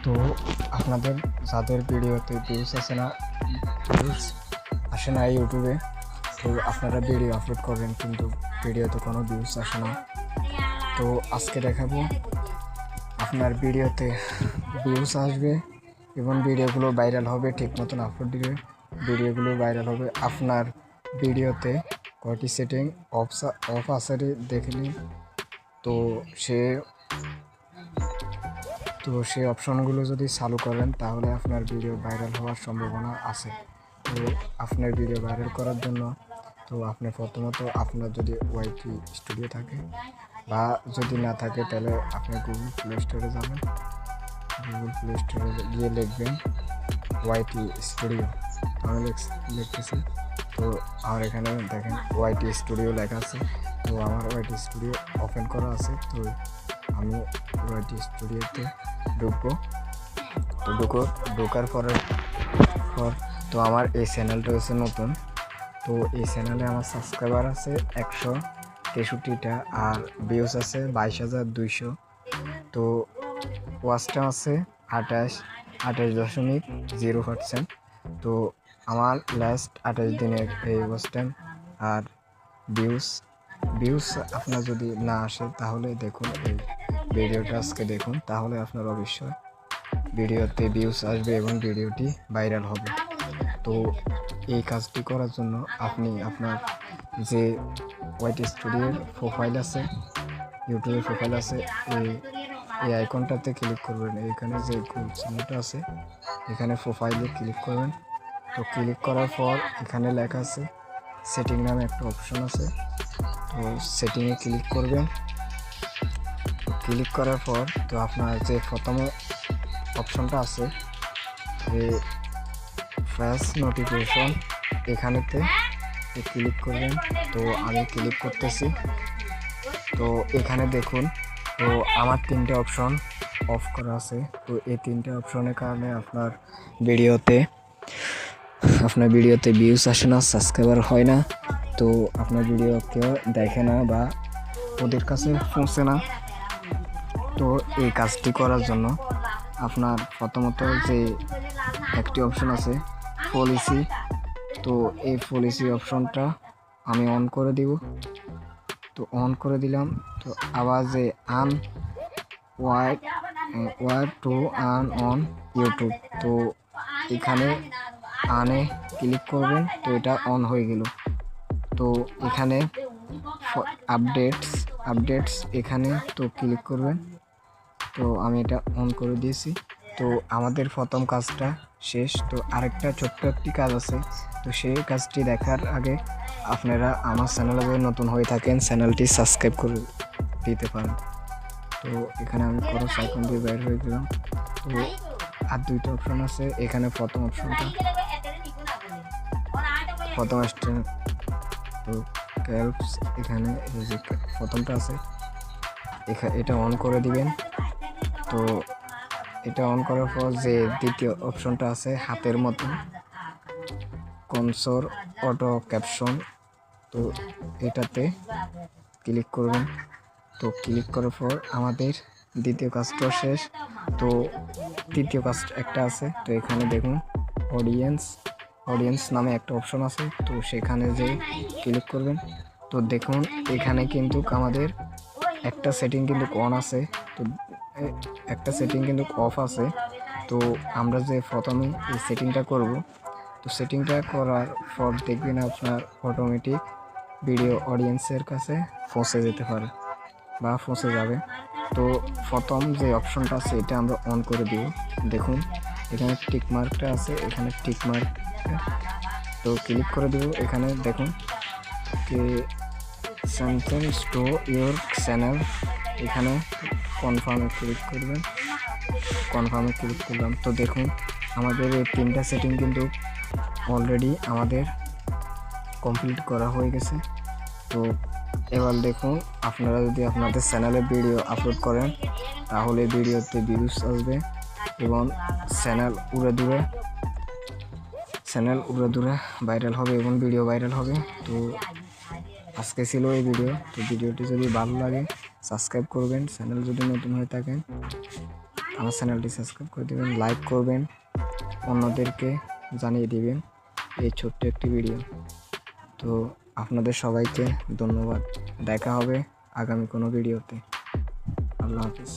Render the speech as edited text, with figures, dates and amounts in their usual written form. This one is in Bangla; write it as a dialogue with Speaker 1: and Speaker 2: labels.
Speaker 1: তো আপনাদের যাদের ভিডিওতে ভিউজ আসে না ইউটিউবে, তো আপনারা ভিডিও আপলোড করবেন কিন্তু ভিডিওতে কোনো ভিউজ আসে না। তো আজকে দেখাবো আপনার ভিডিওতে ভিউজ আসবে এবং ভিডিওগুলো ভাইরাল হবে, ঠিক মতন আপলোড দিলে ভিডিওগুলো ভাইরাল হবে। আপনার ভিডিওতে কয়টি সেটিং অফ আছে দেখে নিন। তো সেই অপশনগুলো যদি চালু করেন তাহলে আপনার ভিডিও ভাইরাল হওয়ার সম্ভাবনা আছে। তো আপনার ভিডিও ভাইরাল করার জন্য তো আপনি প্রথমত আপনার যদি ওয়াইটি স্টুডিও থাকে বা যদি না থাকে তাহলে আপনি গুগল প্লে স্টোরে যাবেন। গুগল প্লে স্টোরে গিয়ে লিখবেন ওয়াইটি স্টুডিও। আমি লিখতেছি। তো আমার এখানে দেখেন ওয়াইটি স্টুডিও লেখা আছে। তো আমার ওয়াইটি স্টুডিও ওপেন করা আছে। তো আমি ওয়াইটি স্টুডিওতে ঢুকবো। তো ঢোকার পর তো আমার এই চ্যানেলটা হচ্ছে নতুন। তো এই চ্যানেলে আমার সাবস্ক্রাইবার আছে 163টা আর ভিউজ আছে 22,200। তো ওয়াচ টাইম আছে 28.0%। তো আমার লাস্ট 28 দিনের এই ওয়াচ টাইম আর ভিউজ আপনার যদি না আসে তাহলে দেখুন এই ভিডিওটা আজকে দেখুন, তাহলে আপনার অবশ্যই ভিডিওতে ভিউজ আসবে এবং ভিডিওটি ভাইরাল হবে। তো এই কাজটি করার জন্য আপনি আপনার যে ওয়াইটি স্টুডিওর প্রোফাইল আছে, ইউটিউবের প্রোফাইল আছে, এই আইকনটাতে ক্লিক করবেন। এইখানে যে গোল চিহ্নটা আছে এখানে প্রোফাইলে ক্লিক করবেন। তো ক্লিক করার পর এখানে লেখা আছে সেটিং নামে একটা অপশন আছে। তো সেটিংয়ে ক্লিক করবেন। ক্লিক করার পর তো আপনার যে প্রথম অপশনটা আছে ফ্ল্যাশ নোটিফিকেশন, এখানেতে ক্লিক করবেন। তো আমি ক্লিক করতেছি। তো এখানে দেখুন তো আমার 3টে অপশন অফ করা আছে। তো এই 3টে অপশনের কারণে আপনার ভিডিওতে ভিউজ আসে না, সাবস্ক্রাইবার হয় না। তো আপনার ভিডিও কেউ দেখে না বা ওদের কাছে পৌঁছে না। তো এই কাজটি করার জন্য আপনার প্রথমত যে একটি অপশন আছে পলিসি, তো এই পলিসি অপশনটা আমি অন করে দিব। তো অন করে দিলাম। তো আবার যে war to earn on YouTube, তো এখানে আনে ক্লিক করবেন। তো এটা অন হয়ে গেল। তো এখানে আপডেটস এখানে তো ক্লিক করবেন। তো আমি এটা অন করে দিয়েছি। তো আমাদের প্রথম কাজটা শেষ। তো আরেকটা ছোট্ট একটি কাজ আছে। তো সেই কাজটি দেখার আগে আপনারা আমার চ্যানেলে যদি নতুন হয়ে থাকেন চ্যানেলটি সাবস্ক্রাইব করে দিতে পারেন। তো এখানে আমি ক্রস আইকন দিয়ে বের হয়ে গেলাম। তো আর 2টা অপশন আছে। এখানে প্রথম অপশনটা তো ক্যালপস, এখানে এই যে প্রথমটা আছে এটা অন করে দিবেন। তো এটা অন করার পর যে দ্বিতীয় অপশনটা আছে হাতের মতন কনসোর অটো ক্যাপশন, তো এটাতে ক্লিক করবেন। তো ক্লিক করার পর আমাদের দ্বিতীয় কাজটা শেষ। তো তৃতীয় কাজ একটা আছে। তো এখানে দেখুন অডিয়েন্স নামে একটা অপশন আছে। তো সেখানে যে ক্লিক করবেন। তো দেখুন এখানে কিন্তু আমাদের একটা সেটিং কিন্তু অন আছে, তো একটা সেটিং কিন্তু অফ আছে। তো আমরা যে প্রথমে এই সেটিংটা করব, তো সেটিংটা করার পর দেখবেন আপনার অটোমেটিক ভিডিও অডিয়েন্সের কাছে পৌঁছে যেতে পারে বা পৌঁছে যাবে। তো প্রথম যে অপশনটা আছে এটা আমরা অন করে দিব। দেখুন এখানে টিক মার্কটা আছে, এখানে টিক মার্ক, তো ক্লিক করে দিব। এখানে দেখুন কি সেন্টেন্স টু ইউর চ্যানেল, এখানে কনফার্মে ক্লিক করবেন। কনফার্মে ক্লিক করলাম। তো দেখুন আমাদের এই 3টা সেটিং কিন্তু অলরেডি আমাদের কমপ্লিট করা হয়ে গেছে। তো এবার দেখুন আপনারা যদি আপনাদের চ্যানেলে ভিডিও আপলোড করেন তাহলে ভিডিওতে ভিউজ আসবে এবং চ্যানেল উড়ে দূরে ভাইরাল হবে এবং ভিডিও ভাইরাল হবে। তো আজকে ছিল এই ভিডিও। তো ভিডিওটি যদি ভালো লাগে সাবস্ক্রাইব করবেন, চ্যানেল যদি নতুন হয়ে থাকেন আমার চ্যানেলটি সাবস্ক্রাইব করে দেবেন, লাইক করবেন, অন্যদেরকে জানিয়ে দিবেন এই ছোট্ট একটি ভিডিও। তো আপনাদের সবাইকে ধন্যবাদ। দেখা হবে আগামী কোনো ভিডিওতে। আল্লাহ হাফিজ।